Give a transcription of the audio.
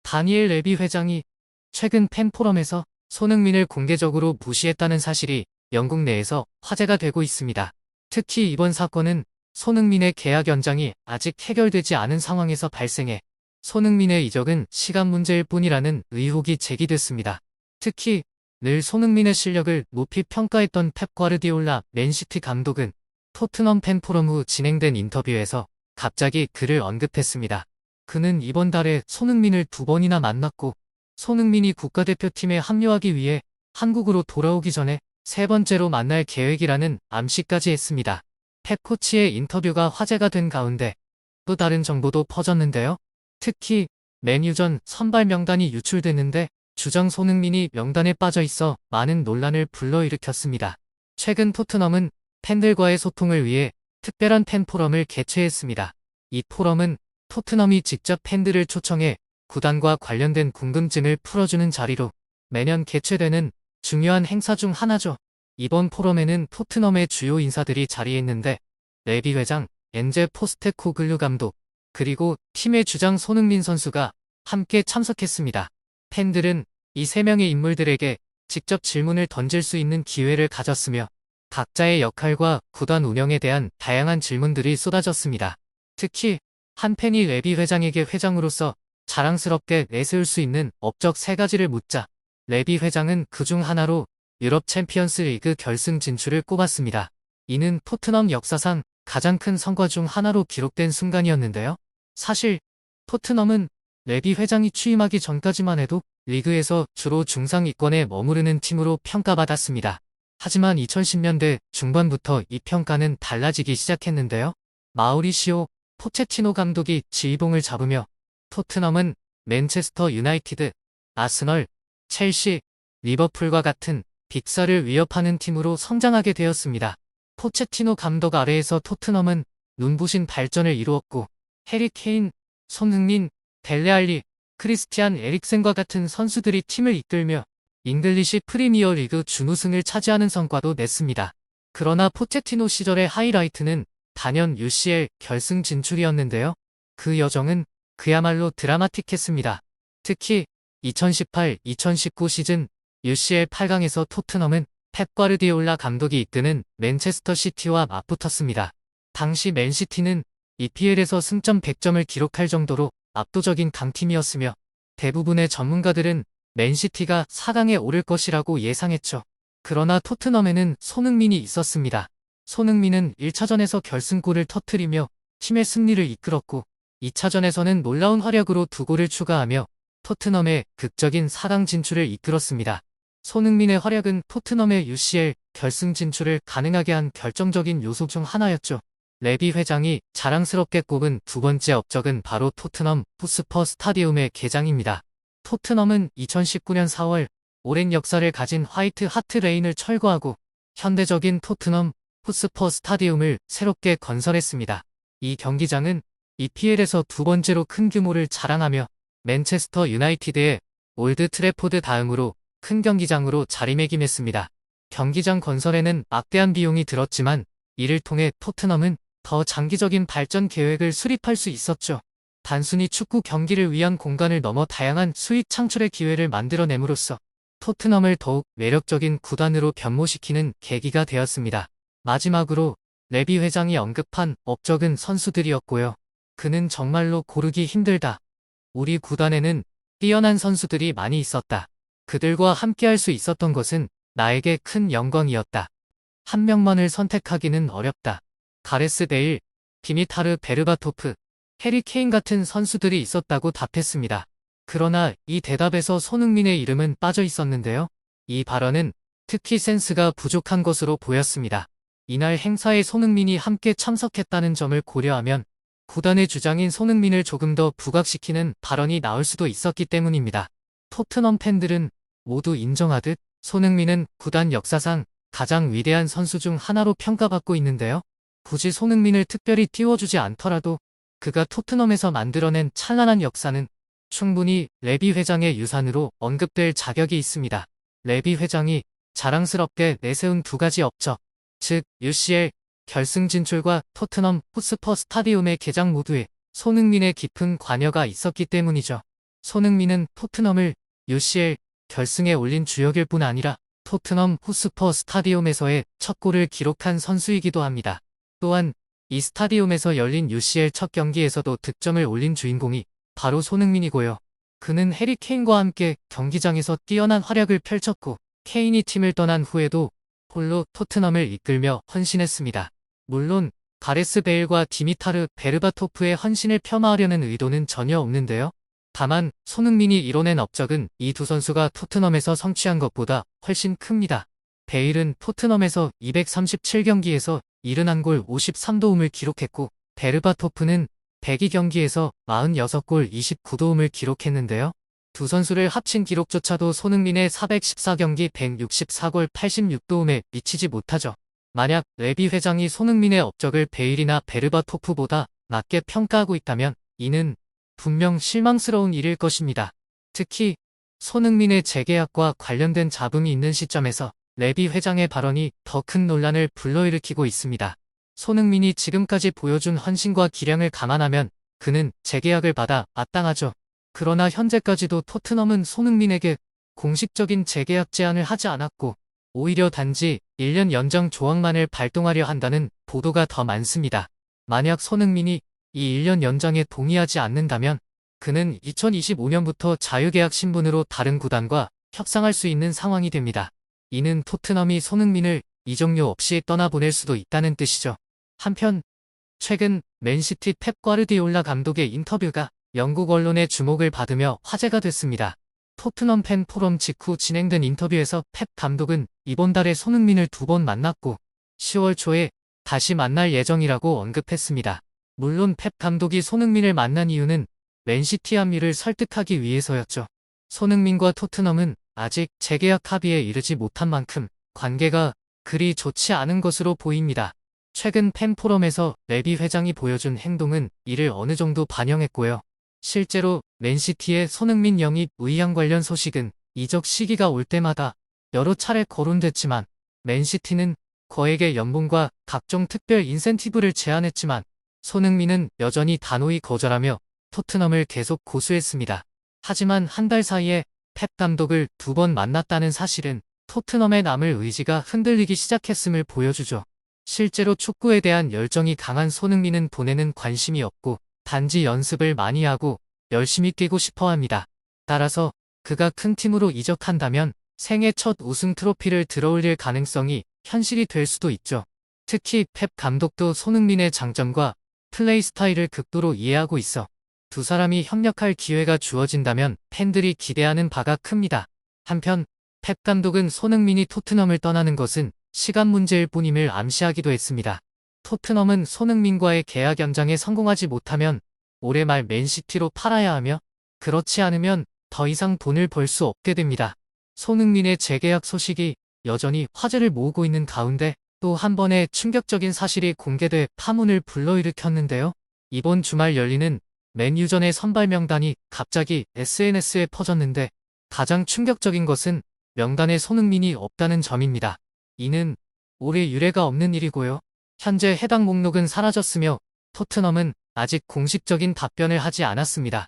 다니엘 레비 회장이 최근 팬포럼에서 손흥민을 공개적으로 무시했다는 사실이 영국 내에서 화제가 되고 있습니다. 특히 이번 사건은 손흥민의 계약 연장이 아직 해결되지 않은 상황에서 발생해 손흥민의 이적은 시간 문제일 뿐이라는 의혹이 제기됐습니다. 특히 늘 손흥민의 실력을 높이 평가했던 펩 과르디올라 맨시티 감독은 토트넘 팬포럼 후 진행된 인터뷰에서 갑자기 그를 언급했습니다. 그는 이번 달에 손흥민을 2번이나 만났고 손흥민이 국가대표팀에 합류하기 위해 한국으로 돌아오기 전에 3번째로 만날 계획이라는 암시까지 했습니다. 펩 코치의 인터뷰가 화제가 된 가운데 또 다른 정보도 퍼졌는데요. 특히 맨유전 선발 명단이 유출됐는데 주장 손흥민이 명단에 빠져 있어 많은 논란을 불러일으켰습니다. 최근 토트넘은 팬들과의 소통을 위해 특별한 팬포럼을 개최했습니다. 이 포럼은 토트넘이 직접 팬들을 초청해 구단과 관련된 궁금증을 풀어주는 자리로 매년 개최되는 중요한 행사 중 하나죠. 이번 포럼에는 토트넘의 주요 인사들이 자리했는데 레비 회장, 엔제 포스테코글루 감독, 그리고 팀의 주장 손흥민 선수가 함께 참석했습니다. 팬들은 이 3명의 인물들에게 직접 질문을 던질 수 있는 기회를 가졌으며 각자의 역할과 구단 운영에 대한 다양한 질문들이 쏟아졌습니다. 특히 한 팬이 레비 회장에게 회장으로서 자랑스럽게 내세울 수 있는 업적 3가지를 묻자 레비 회장은 그중 하나로 유럽 챔피언스 리그 결승 진출을 꼽았습니다. 이는 토트넘 역사상 가장 큰 성과 중 하나로 기록된 순간이었는데요. 사실 토트넘은 레비 회장이 취임하기 전까지만 해도 리그에서 주로 중상위권에 머무르는 팀으로 평가받았습니다. 하지만 2010년대 중반부터 이 평가는 달라지기 시작했는데요. 마우리시오 포체티노 감독이 지휘봉을 잡으며 토트넘은 맨체스터 유나이티드, 아스널, 첼시, 리버풀과 같은 빅사를 위협하는 팀으로 성장하게 되었습니다. 포체티노 감독 아래에서 토트넘은 눈부신 발전을 이루었고 해리 케인, 손흥민, 델레 알리, 크리스티안 에릭센과 같은 선수들이 팀을 이끌며 잉글리시 프리미어 리그 준우승을 차지하는 성과도 냈습니다. 그러나 포체티노 시절의 하이라이트는 단연 UCL 결승 진출이었는데요. 그 여정은 그야말로 드라마틱했습니다. 특히 2018-2019 시즌 UCL 8강에서 토트넘은 펩 과르디올라 감독이 이끄는 맨체스터 시티와 맞붙었습니다. 당시 맨시티는 EPL에서 승점 100점을 기록할 정도로 압도적인 강팀이었으며 대부분의 전문가들은 맨시티가 4강에 오를 것이라고 예상했죠. 그러나 토트넘에는 손흥민이 있었습니다. 손흥민은 1차전에서 결승골을 터뜨리며 팀의 승리를 이끌었고 2차전에서는 놀라운 활약으로 2골을 추가하며 토트넘의 극적인 4강 진출을 이끌었습니다. 손흥민의 활약은 토트넘의 UCL 결승 진출을 가능하게 한 결정적인 요소 중 하나였죠. 레비 회장이 자랑스럽게 꼽은 2번째 업적은 바로 토트넘 푸스퍼 스타디움의 개장입니다. 토트넘은 2019년 4월 오랜 역사를 가진 화이트 하트 레인을 철거하고 현대적인 토트넘 푸스퍼 스타디움을 새롭게 건설했습니다. 이 경기장은 EPL에서 2번째로 큰 규모를 자랑하며 맨체스터 유나이티드의 올드 트래포드 다음으로 큰 경기장으로 자리매김했습니다. 경기장 건설에는 막대한 비용이 들었지만 이를 통해 토트넘은 더 장기적인 발전 계획을 수립할 수 있었죠. 단순히 축구 경기를 위한 공간을 넘어 다양한 수익 창출의 기회를 만들어냄으로써 토트넘을 더욱 매력적인 구단으로 변모시키는 계기가 되었습니다. 마지막으로 레비 회장이 언급한 업적은 선수들이었고요. 그는 정말로 고르기 힘들다. 우리 구단에는 뛰어난 선수들이 많이 있었다. 그들과 함께할 수 있었던 것은 나에게 큰 영광이었다. 한 명만을 선택하기는 어렵다. 가레스 베일, 디미타르 베르바토프, 해리 케인 같은 선수들이 있었다고 답했습니다. 그러나 이 대답에서 손흥민의 이름은 빠져 있었는데요. 이 발언은 특히 센스가 부족한 것으로 보였습니다. 이날 행사에 손흥민이 함께 참석했다는 점을 고려하면 구단의 주장인 손흥민을 조금 더 부각시키는 발언이 나올 수도 있었기 때문입니다. 토트넘 팬들은 모두 인정하듯 손흥민은 구단 역사상 가장 위대한 선수 중 하나로 평가받고 있는데요. 굳이 손흥민을 특별히 띄워주지 않더라도 그가 토트넘에서 만들어낸 찬란한 역사는 충분히 레비 회장의 유산으로 언급될 자격이 있습니다. 레비 회장이 자랑스럽게 내세운 2가지 업적, 즉 UCL 결승 진출과 토트넘 호스퍼 스타디움의 개장 모두에 손흥민의 깊은 관여가 있었기 때문이죠. 손흥민은 토트넘을 UCL 결승에 올린 주역일 뿐 아니라 토트넘 호스퍼 스타디움에서의 첫 골을 기록한 선수이기도 합니다. 또한 이 스타디움에서 열린 UCL 첫 경기에서도 득점을 올린 주인공이 바로 손흥민이고요. 그는 해리 케인과 함께 경기장에서 뛰어난 활약을 펼쳤고 케인이 팀을 떠난 후에도 홀로 토트넘을 이끌며 헌신했습니다. 물론 가레스 베일과 디미타르 베르바토프의 헌신을 폄하하려는 의도는 전혀 없는데요. 다만 손흥민이 이뤄낸 업적은 이 두 선수가 토트넘에서 성취한 것보다 훨씬 큽니다. 베일은 토트넘에서 237경기에서 71골 53도움을 기록했고 베르바토프는 102경기에서 46골 29도움을 기록했는데요. 두 선수를 합친 기록조차도 손흥민의 414경기 164골 86도움에 미치지 못하죠. 만약 레비 회장이 손흥민의 업적을 베일이나 베르바토프보다 낮게 평가하고 있다면 이는 분명 실망스러운 일일 것입니다. 특히 손흥민의 재계약과 관련된 잡음이 있는 시점에서 레비 회장의 발언이 더 큰 논란을 불러일으키고 있습니다. 손흥민이 지금까지 보여준 헌신과 기량을 감안하면 그는 재계약을 받아 마땅하죠. 그러나 현재까지도 토트넘은 손흥민에게 공식적인 재계약 제안을 하지 않았고 오히려 단지 1년 연장 조항만을 발동하려 한다는 보도가 더 많습니다. 만약 손흥민이 이 1년 연장에 동의하지 않는다면 그는 2025년부터 자유계약 신분으로 다른 구단과 협상할 수 있는 상황이 됩니다. 이는 토트넘이 손흥민을 이적료 없이 떠나보낼 수도 있다는 뜻이죠. 한편 최근 맨시티 펩 과르디올라 감독의 인터뷰가 영국 언론의 주목을 받으며 화제가 됐습니다. 토트넘 팬 포럼 직후 진행된 인터뷰에서 펩 감독은 이번 달에 손흥민을 2번 만났고 10월 초에 다시 만날 예정이라고 언급했습니다. 물론 펩 감독이 손흥민을 만난 이유는 맨시티 합류를 설득하기 위해서였죠. 손흥민과 토트넘은 아직 재계약 합의에 이르지 못한 만큼 관계가 그리 좋지 않은 것으로 보입니다. 최근 팬포럼에서 레비 회장이 보여준 행동은 이를 어느 정도 반영했고요. 실제로 맨시티의 손흥민 영입 의향 관련 소식은 이적 시기가 올 때마다 여러 차례 거론됐지만 맨시티는 거액의 연봉과 각종 특별 인센티브를 제안했지만 손흥민은 여전히 단호히 거절하며 토트넘을 계속 고수했습니다. 하지만 한 달 사이에 펩 감독을 2번 만났다는 사실은 토트넘의 남을 의지가 흔들리기 시작했음을 보여주죠. 실제로 축구에 대한 열정이 강한 손흥민은 돈에는 관심이 없고 단지 연습을 많이 하고 열심히 뛰고 싶어 합니다. 따라서 그가 큰 팀으로 이적한다면 생애 첫 우승 트로피를 들어올릴 가능성이 현실이 될 수도 있죠. 특히 펩 감독도 손흥민의 장점과 플레이 스타일을 극도로 이해하고 있어 두 사람이 협력할 기회가 주어진다면 팬들이 기대하는 바가 큽니다. 한편 펩 감독은 손흥민이 토트넘을 떠나는 것은 시간 문제일 뿐임을 암시하기도 했습니다. 토트넘은 손흥민과의 계약 연장에 성공하지 못하면 올해 말 맨시티로 팔아야 하며 그렇지 않으면 더 이상 돈을 벌 수 없게 됩니다. 손흥민의 재계약 소식이 여전히 화제를 모으고 있는 가운데 또 한 번의 충격적인 사실이 공개돼 파문을 불러일으켰는데요. 이번 주말 열리는 맨유전의 선발 명단이 갑자기 SNS에 퍼졌는데 가장 충격적인 것은 명단에 손흥민이 없다는 점입니다. 이는 올해 유례가 없는 일이고요. 현재 해당 목록은 사라졌으며 토트넘은 아직 공식적인 답변을 하지 않았습니다.